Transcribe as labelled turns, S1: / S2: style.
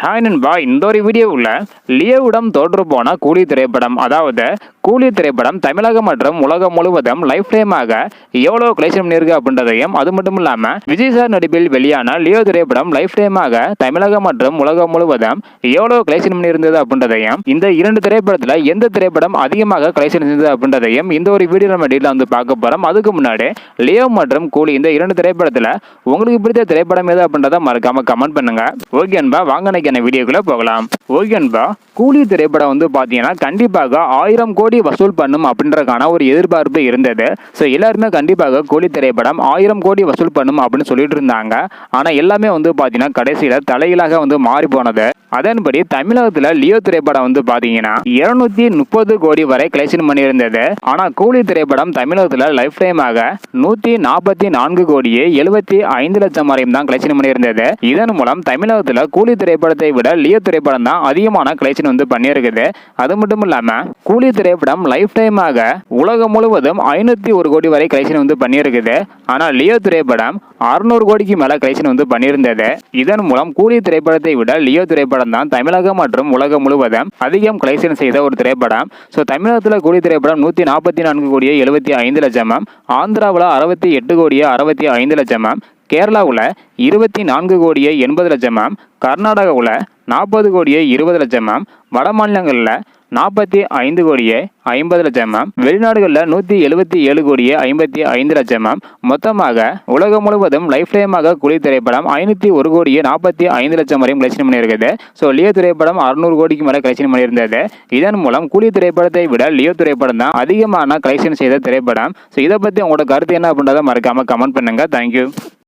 S1: Hi நண்பா, இந்த ஒரு வீடியோவில் லியோவிடம் தோற்று போன கூலி திரைப்படம், அதாவது கூலி திரைப்படம் தமிழகம் மற்றும் உலகம் முழுவதும் லைஃப் டைமாக எவ்வளோ கலெக்ஷன் பண்ணியிருக்கு அப்படின்றதையும், அது மட்டும் இல்லாமல் விஜய் சார் நடிப்பில் வெளியான லியோ திரைப்படம் லைஃப் டைமாக தமிழகம் மற்றும் உலகம் முழுவதும் எவ்வளோ கலெக்ஷன் பண்ணியிருந்தது அப்படின்றதையும், இந்த இரண்டு திரைப்படத்தில் எந்த திரைப்படம் அதிகமாக கலெக்ஷன் இருந்தது அப்படின்றதையும் இந்த ஒரு வீடியோ நம்ம டீட்டெயிலாக வந்து பார்க்க போகிறோம். அதுக்கு முன்னாடி லியோ மற்றும் கூலி இந்த இரண்டு திரைப்படத்தில் உங்களுக்கு பிடித்த திரைப்படம் எது அப்படின்றத மறக்காம கமெண்ட் பண்ணுங்க. ஓகே அன்பா, வாங்க இன்னைக்கு வீடியோக்குள்ள போகலாம். ஓகே அன்பா, கூலி திரைப்படம் வந்து பாத்தீங்கன்னா கண்டிப்பாக 1000 கோடி வசூல் பண்ணும் அப்படின்றக்கான ஒரு எதிர்பார்ப்பு இருந்தது. ஸோ எல்லாருமே கண்டிப்பாக கூலி திரைப்படம் 1000 கோடி வசூல் பண்ணும் அப்படின்னு சொல்லிட்டு இருந்தாங்க. ஆனா எல்லாமே வந்து பாத்தீங்கன்னா கடைசியில தலையிலாக வந்து மாறி போனது. அதன்படி தமிழகத்துல லியோ திரைப்படம் வந்து பாத்தீங்கன்னா 230 கோடி வரை கலெக்ஷன் பண்ணியிருந்தது. ஆனா கூலி திரைப்படம் தமிழகத்துல லைஃப் டைமாக 144 கோடியே 75 லட்சம் வரையும் தான் கலெக்ஷன் பண்ணியிருந்தது. இதன் மூலம் தமிழகத்துல கூலி திரைப்படத்தை விட லியோ திரைப்படம் தான் அதிகமான கலெக்ஷன் வந்து பண்ணியிருக்குது. அது மட்டும் இல்லாம கூலி திரைப்படம் லைஃப் டைமாக உலகம் முழுவதும் 501 கோடி வரை கலெக்ஷன் வந்து பண்ணியிருக்குது. ஆனா லியோ திரைப்படம் 600 கோடிக்கு மேல கலெக்ஷன் வந்து பண்ணியிருந்தது. இதன் மூலம் கூலி திரைப்படத்தை விட லியோ திரைப்படம் தான் தமிழகம் மற்றும் உலகம் முழுவதும் அதிகம் கலெக்ஷன் செய்த ஒரு திரைப்படம். ஸோ தமிழகத்தில் கூலி திரைப்படம் 144 கோடியே 75 லட்சமும், ஆந்திராவில் 68 கோடியே 65 லட்சமும், கேரளாவில் 24 கோடியே 80 லட்சமும், கர்நாடகாவில் 40 கோடியே 20 லட்சமும், வட மாநிலங்களில் 45 கோடியே 50 லட்சமும், வெளிநாடுகளில் 177 கோடியே 55 லட்சமும், மொத்தமாக உலகம் முழுவதும் லைஃப் டைமாக கூலி திரைப்படம் 501 கோடியே 45 லட்சம் வரையும் கலெக்ஷன் பண்ணியிருக்குது. ஸோ லியோ திரைப்படம் 600 கோடிக்கு மேலே கலெக்ஷன் பண்ணியிருந்தது. இதன் மூலம் கூலி திரைப்படத்தை விட லியோ திரைப்படம் தான் அதிகமான கலெக்ஷன் செய்த திரைப்படம். ஸோ இதை பற்றி உங்களோட கருத்து என்ன அப்படின்றத மறக்காம கமெண்ட் பண்ணுங்க. தேங்க்யூ.